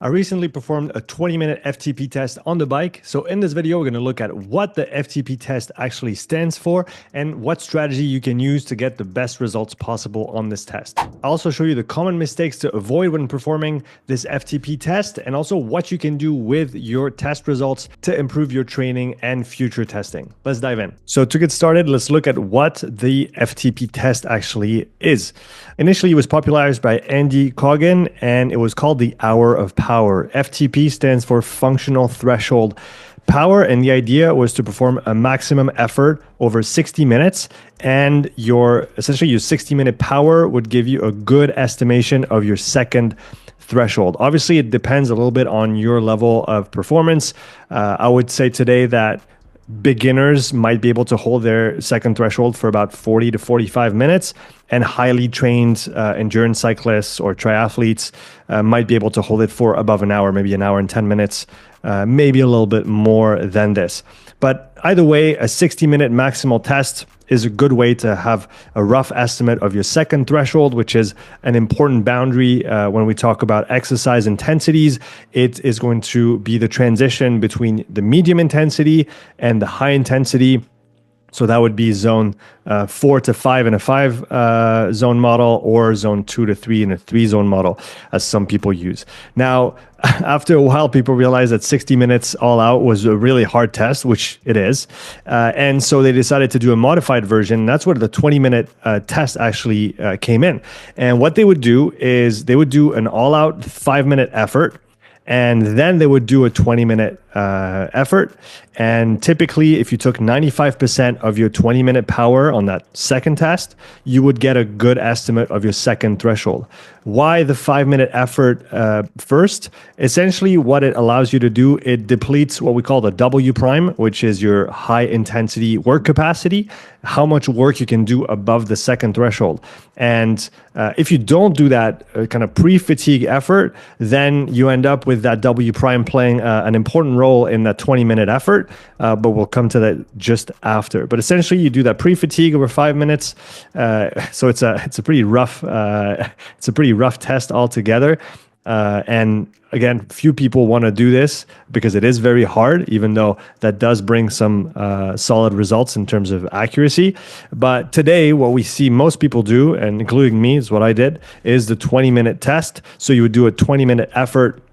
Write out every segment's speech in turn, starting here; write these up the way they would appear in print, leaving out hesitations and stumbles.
I recently performed a 20-minute FTP test on the bike. So in this video, we're going to look at what the FTP test actually stands for and what strategy you can use to get the best results possible on this test. I'll also show you the common mistakes to avoid when performing this FTP test and also what you can do with your test results to improve your training and future testing. Let's dive in. So to get started, let's look at what the FTP test actually is. Initially, it was popularized by Andy Coggan and it was called the Hour of Power. FTP stands for Functional Threshold Power, and the idea was to perform a maximum effort over 60 minutes, and essentially your 60-minute power would give you a good estimation of your second threshold. Obviously, it depends a little bit on your level of performance. I would say today that beginners might be able to hold their second threshold for about 40 to 45 minutes, and highly trained endurance cyclists or triathletes might be able to hold it for above an hour, maybe an hour and 10 minutes, maybe a little bit more than this. But either way, a 60-minute maximal test is a good way to have a rough estimate of your second threshold, which is an important boundary when we talk about exercise intensities. It is going to be the transition between the medium intensity and the high intensity. So that would be zone 4 to 5 in a 5 zone model, or zone 2 to 3 in a 3 zone model, as some people use. Now, after a while, people realized that 60 minutes all out was a really hard test, which it is. And so they decided to do a modified version. That's where the 20-minute test actually came in. And what they would do is they would do an all-out 5-minute effort, and then they would do a 20-minute effort. And typically, if you took 95% of your 20-minute power on that second test, you would get a good estimate of your second threshold. Why the 5-minute effort first? Essentially, what it allows you to do, it depletes what we call the W prime, which is your high intensity work capacity, how much work you can do above the second threshold. And if you don't do that kind of pre-fatigue effort, then you end up with that W prime playing an important role in that 20-minute effort, but we'll come to that just after. But essentially, you do that pre-fatigue over 5 minutes. So it's a pretty rough test altogether. And again, few people want to do this because it is very hard, even though that does bring some solid results in terms of accuracy. But today, what we see most people do, and including me, is what I did, is the 20-minute test. So you would do a 20-minute effort,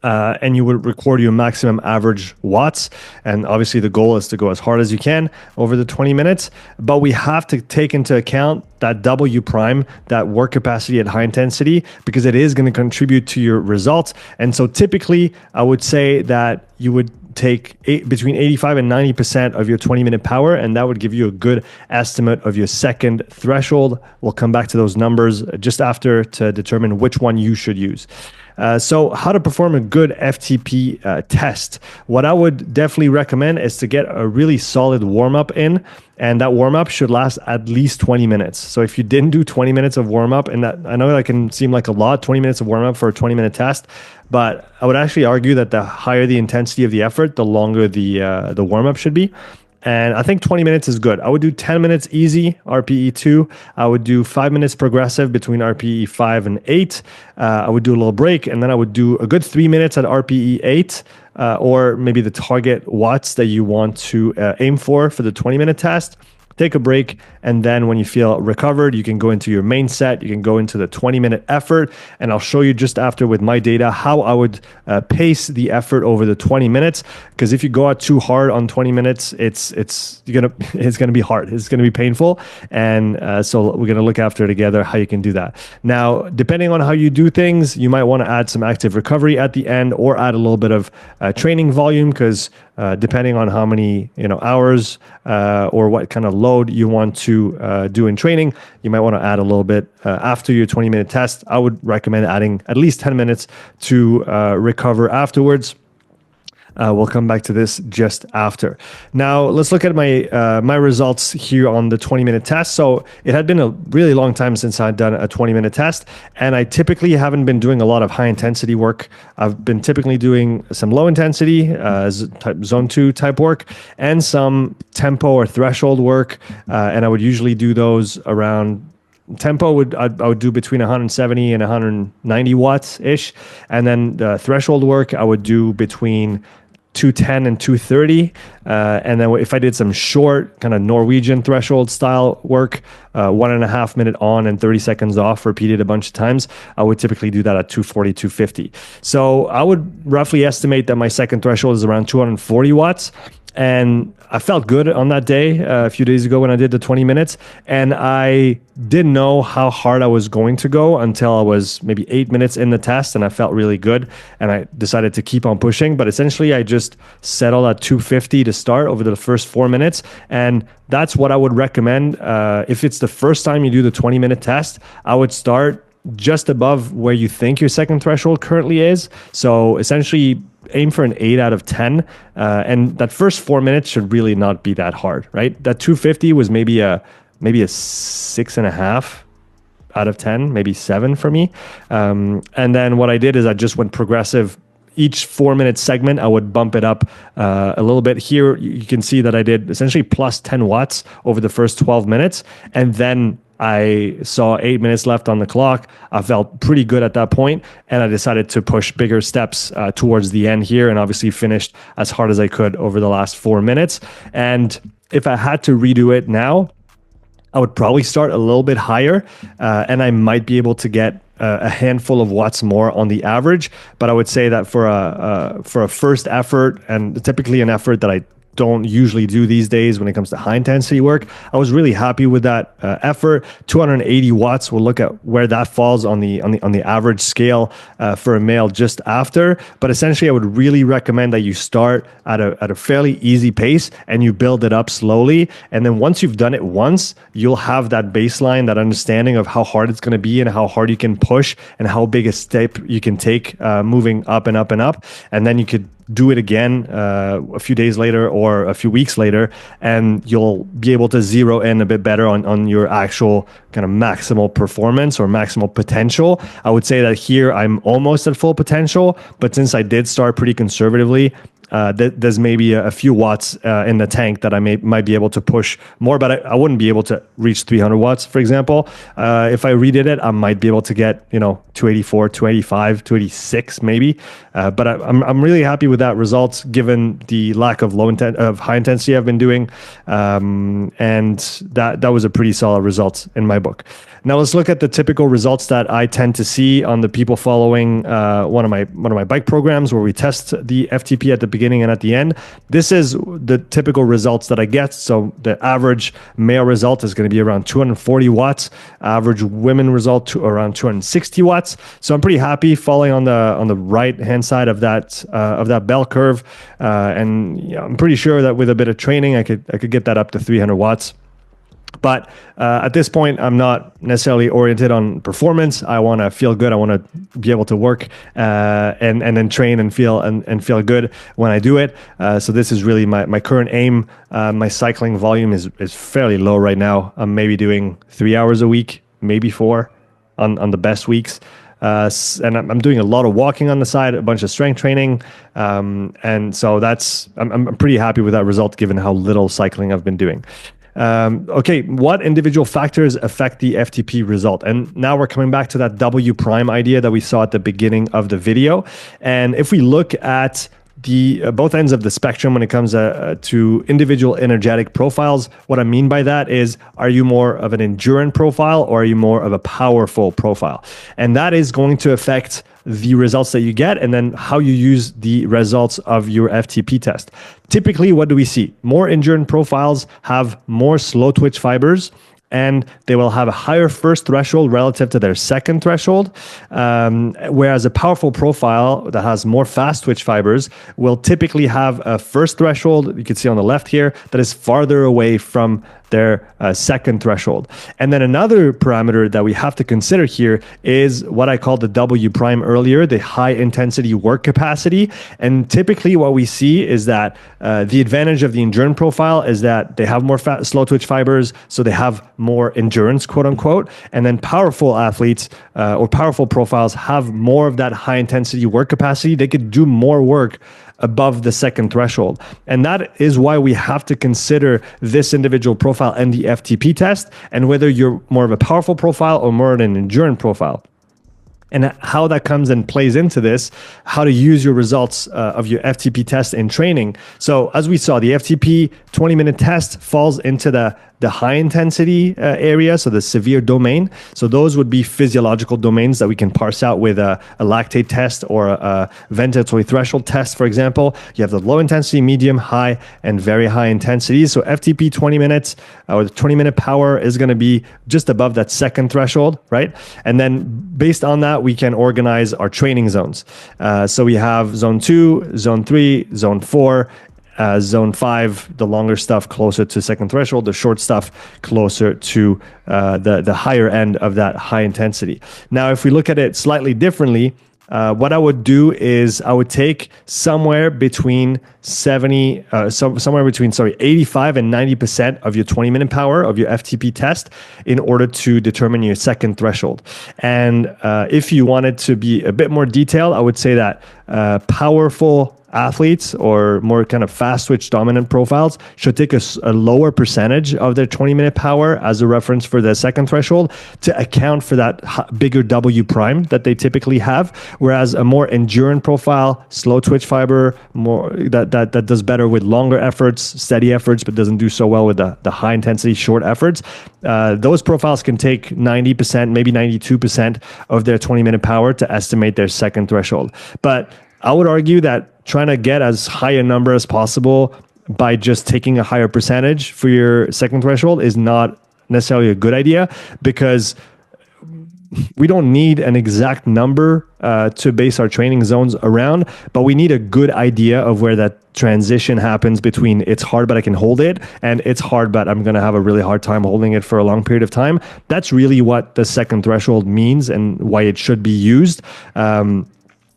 and you would record your maximum average watts. And obviously the goal is to go as hard as you can over the 20 minutes. But we have to take into account that W prime, that work capacity at high intensity, because it is going to contribute to your results. And so typically, I would say that you would take between 85 and 90% of your 20-minute power, and that would give you a good estimate of your second threshold. We'll come back to those numbers just after to determine which one you should use. So how to perform a good FTP test. What I would definitely recommend is to get a really solid warm-up in, and that warm-up should last at least 20 minutes. So if you didn't do 20 minutes of warm-up, and that, I know that can seem like a lot, 20 minutes of warm-up for a 20-minute test, but I would actually argue that the higher the intensity of the effort, the longer the warm-up should be. And I think 20 minutes is good. I would do 10 minutes easy, RPE 2. I would do 5 minutes progressive between RPE 5 and 8. I would do a little break, and then I would do a good 3 minutes at RPE 8, or maybe the target watts that you want to aim for the 20-minute test. Take a break, and then when you feel recovered, you can go into your main set, you can go into the 20-minute effort, and I'll show you just after with my data how I would pace the effort over the 20 minutes, because if you go out too hard on 20 minutes, it's gonna be hard, it's gonna be painful, and so we're gonna look after together how you can do that. Now, depending on how you do things, you might want to add some active recovery at the end, or add a little bit of training volume, because depending on how many hours or what kind of load you want to do in training, you might want to add a little bit after your 20-minute test. I would recommend adding at least 10 minutes to recover afterwards. We'll come back to this just after. Now, let's look at my results here on the 20-minute test. So it had been a really long time since I'd done a 20-minute test, and I typically haven't been doing a lot of high-intensity work. I've been typically doing some low-intensity, zone 2 type work, and some tempo or threshold work, and I would usually do those around tempo I would do between 170 and 190 watts ish, and then the threshold work I would do between 210 and 230. And then if I did some short kind of Norwegian threshold style work, 1.5 minute on and 30 seconds off, repeated a bunch of times, I would typically do that at 240, 250. So I would roughly estimate that my second threshold is around 240 watts. And I felt good on that day a few days ago when I did the 20 minutes. And I didn't know how hard I was going to go until I was maybe 8 minutes in the test, and I felt really good. And I decided to keep on pushing. But essentially, I just settled at 250 to start over the first 4 minutes. And that's what I would recommend. If it's the first time you do the 20-minute test, I would start just above where you think your second threshold currently is. So essentially, aim for an 8 out of 10. And that first 4 minutes should really not be that hard, right? That 250 was maybe a 6.5 out of 10, maybe 7 for me. And then what I did is I just went progressive. Each 4 minute segment, I would bump it up a little bit. Here, you can see that I did essentially plus 10 watts over the first 12 minutes. And then I saw 8 minutes left on the clock. I felt pretty good at that point, and I decided to push bigger steps towards the end here, and obviously finished as hard as I could over the last 4 minutes. And if I had to redo it now, I would probably start a little bit higher, and I might be able to get a handful of watts more on the average. But I would say that for a first effort, and typically an effort that I don't usually do these days when it comes to high intensity work, I was really happy with that effort. 280 watts. We'll look at where that falls on the average scale for a male just after. But essentially, I would really recommend that you start at a fairly easy pace and you build it up slowly. And then once you've done it once, you'll have that baseline, that understanding of how hard it's going to be and how hard you can push and how big a step you can take moving up and up and up. And then you could do it again a few days later or a few weeks later, and you'll be able to zero in a bit better on your actual kind of maximal performance or maximal potential. I would say that here I'm almost at full potential, but since I did start pretty conservatively, there's maybe a few watts in the tank that I might be able to push more, but I wouldn't be able to reach 300 watts, for example. If I redid it, I might be able to get 284, 285, 286 maybe. But I'm really happy with that result given the lack of high intensity I've been doing, and that was a pretty solid result in my book. Now let's look at the typical results that I tend to see on the people following one of my bike programs where we test the FTP at the beginning and at the end. This is the typical results that I get. So the average male result is going to be around 240 watts. Average women result to around 260 watts. So I'm pretty happy falling on the right hand side of that bell curve, and I'm pretty sure that with a bit of training, I could get that up to 300 watts. But at this point, I'm not necessarily oriented on performance. I want to feel good. I want to be able to work and then train and feel good when I do it. So this is really my current aim. My cycling volume is fairly low right now. I'm maybe doing 3 hours a week, maybe 4 on the best weeks. And I'm doing a lot of walking on the side, a bunch of strength training. And so I'm pretty happy with that result given how little cycling I've been doing. Okay, what individual factors affect the FTP result? And now we're coming back to that W prime idea that we saw at the beginning of the video. And if we look at the both ends of the spectrum when it comes to individual energetic profiles, what I mean by that is, are you more of an endurance profile or are you more of a powerful profile? And that is going to affect the results that you get and then how you use the results of your FTP test. Typically, what do we see? More endurance profiles have more slow twitch fibers, and they will have a higher first threshold relative to their second threshold, whereas a powerful profile that has more fast twitch fibers will typically have a first threshold, you can see on the left here, that is farther away from their second threshold. And then another parameter that we have to consider here is what I called the W prime earlier, the high intensity work capacity. And typically what we see is that the advantage of the endurance profile is that they have more slow twitch fibers, so they have more endurance, quote unquote. And then powerful athletes or powerful profiles have more of that high intensity work capacity. They could do more work above the second threshold. And that is why we have to consider this individual profile and the FTP test, and whether you're more of a powerful profile or more of an endurance profile. And how that comes and plays into this, how to use your results of your FTP test in training. So as we saw, the FTP 20-minute test falls into the high intensity area, so the severe domain. So those would be physiological domains that we can parse out with a lactate test or a ventilatory threshold test, for example. You have the low intensity, medium, high, and very high intensity. So FTP 20 minutes or the 20-minute power is going to be just above that second threshold, right? And then based on that, we can organize our training zones. So we have zone 2, zone 3, zone 4, zone 5, the longer stuff closer to second threshold, the short stuff closer to the higher end of that high intensity. Now, if we look at it slightly differently, what I would do is I would take somewhere between 85 and 90% of your 20-minute power of your FTP test in order to determine your second threshold. And if you wanted to be a bit more detailed, I would say that powerful athletes or more kind of fast switch dominant profiles should take a lower percentage of their 20-minute power as a reference for the second threshold to account for that bigger W prime that they typically have. Whereas a more endurance profile, slow twitch fiber, more that does better with longer efforts, steady efforts, but doesn't do so well with the high intensity short efforts. Those profiles can take 90%, maybe 92% of their 20-minute power to estimate their second threshold. But I would argue that trying to get as high a number as possible by just taking a higher percentage for your second threshold is not necessarily a good idea, because we don't need an exact number to base our training zones around, but we need a good idea of where that transition happens between it's hard but I can hold it and it's hard but I'm going to have a really hard time holding it for a long period of time. That's really what the second threshold means and why it should be used.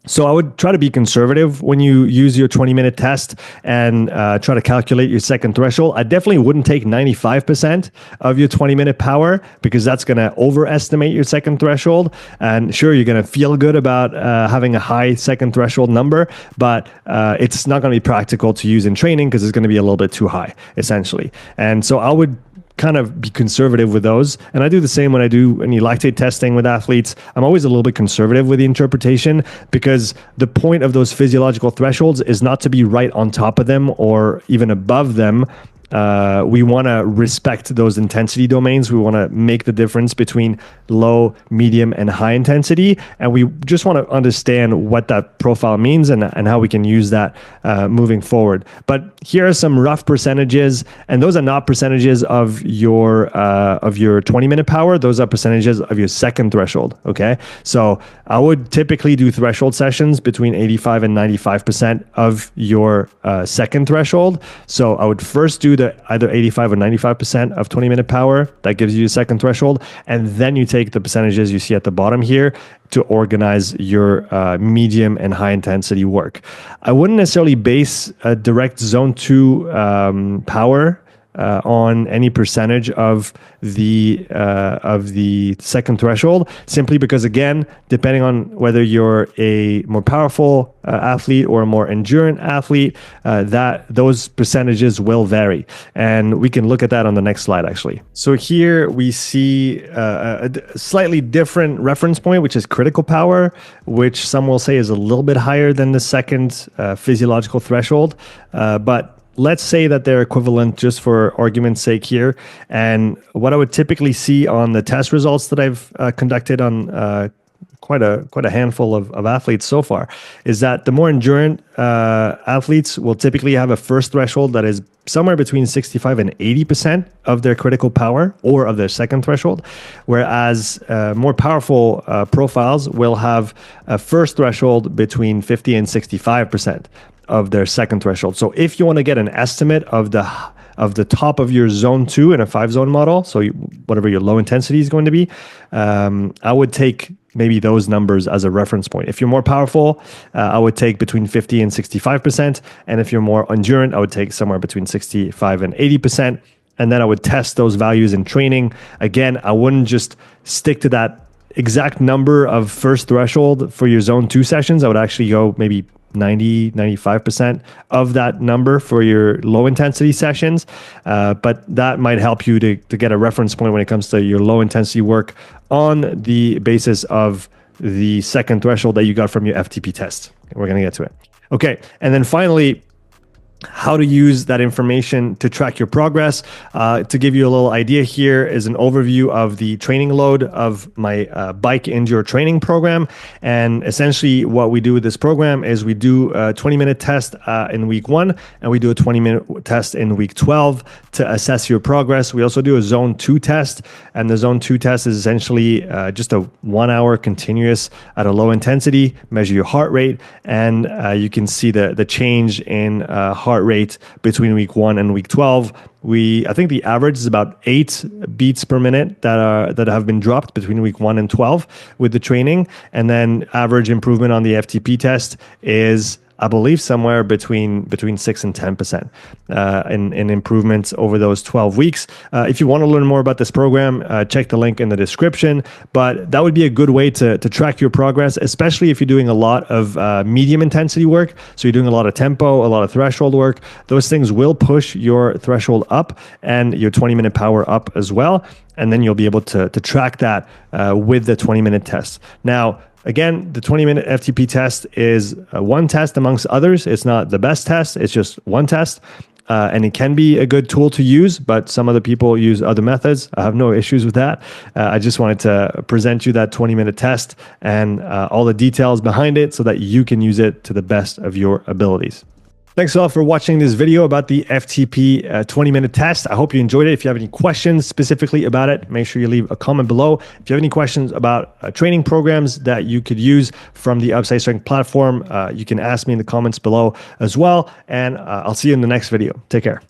So I would try to be conservative when you use your 20-minute test and try to calculate your second threshold. I definitely wouldn't take 95% of your 20-minute power, because that's going to overestimate your second threshold. And sure, you're going to feel good about having a high second threshold number, but it's not going to be practical to use in training because it's going to be a little bit too high, essentially. And so I would kind of be conservative with those. And I do the same when I do any lactate testing with athletes. I'm always a little bit conservative with the interpretation, because the point of those physiological thresholds is not to be right on top of them or even above them. We want to respect those intensity domains. We want to make the difference between low, medium, and high intensity. And we just want to understand what that profile means and how we can use that moving forward. But here are some rough percentages, and those are not percentages of your 20-minute power. Those are percentages of your second threshold. Okay, so I would typically do threshold sessions between 85 and 95% of your second threshold. So I would first do the either 85 or 95% of 20-minute power. That gives you a second threshold. And then you take the percentages you see at the bottom here to organize your medium and high intensity work. I wouldn't necessarily base a direct zone 2 power on any percentage of the second threshold, simply because, again, depending on whether you're a more powerful athlete or a more endurance athlete, that those percentages will vary. And we can look at that on the next slide, actually. So here we see a slightly different reference point, which is critical power, which some will say is a little bit higher than the second physiological threshold. But let's say that they're equivalent just for argument's sake here. And what I would typically see on the test results that I've conducted on quite a handful of athletes so far is that the more endurance athletes will typically have a first threshold that is somewhere between 65 and 80% of their critical power or of their second threshold, whereas more powerful profiles will have a first threshold between 50 and 65% of their second threshold. So if you want to get an estimate of the top of your zone 2 in a 5-zone model, so whatever your low intensity is going to be, I would take maybe those numbers as a reference point. If you're more powerful, I would take between 50 and 65%. And if you're more endurant, I would take somewhere between 65 and 80%. And then I would test those values in training. Again, I wouldn't just stick to that exact number of first threshold for your zone 2 sessions. I would actually go maybe 95% of that number for your low intensity sessions. But that might help you to get a reference point when it comes to your low intensity work on the basis of the second threshold that you got from your FTP test. We're going to get to it. Okay. And then finally, how to use that information to track your progress. To give you a little idea, here is an overview of the training load of my bike endure training program. And essentially what we do with this program is we do a 20-minute test in week 1, and we do a 20-minute test in week 12 to assess your progress. We also do a zone 2 test, and the zone 2 test is essentially just a 1 hour continuous at a low intensity, measure your heart rate, and you can see the change in heart rate between week 1 and week 12. I think the average is about 8 beats per minute that have been dropped between week 1 and 12 with the training. And then average improvement on the FTP test is, I believe, somewhere between 6 and 10% in improvements over those 12 weeks. If you want to learn more about this program, check the link in the description. But that would be a good way to track your progress, especially if you're doing a lot of medium intensity work. So you're doing a lot of tempo, a lot of threshold work. Those things will push your threshold up and your 20-minute power up as well. And then you'll be able to track that with the 20-minute test. Now, again, the 20-minute FTP test is one test amongst others. It's not the best test. It's just one test. And it can be a good tool to use, but some other people use other methods. I have no issues with that. I just wanted to present you that 20-minute test and all the details behind it so that you can use it to the best of your abilities. Thanks all for watching this video about the FTP 20-minute test. I hope you enjoyed it. If you have any questions specifically about it, make sure you leave a comment below. If you have any questions about training programs that you could use from the Upside Strength platform, you can ask me in the comments below as well. And I'll see you in the next video. Take care.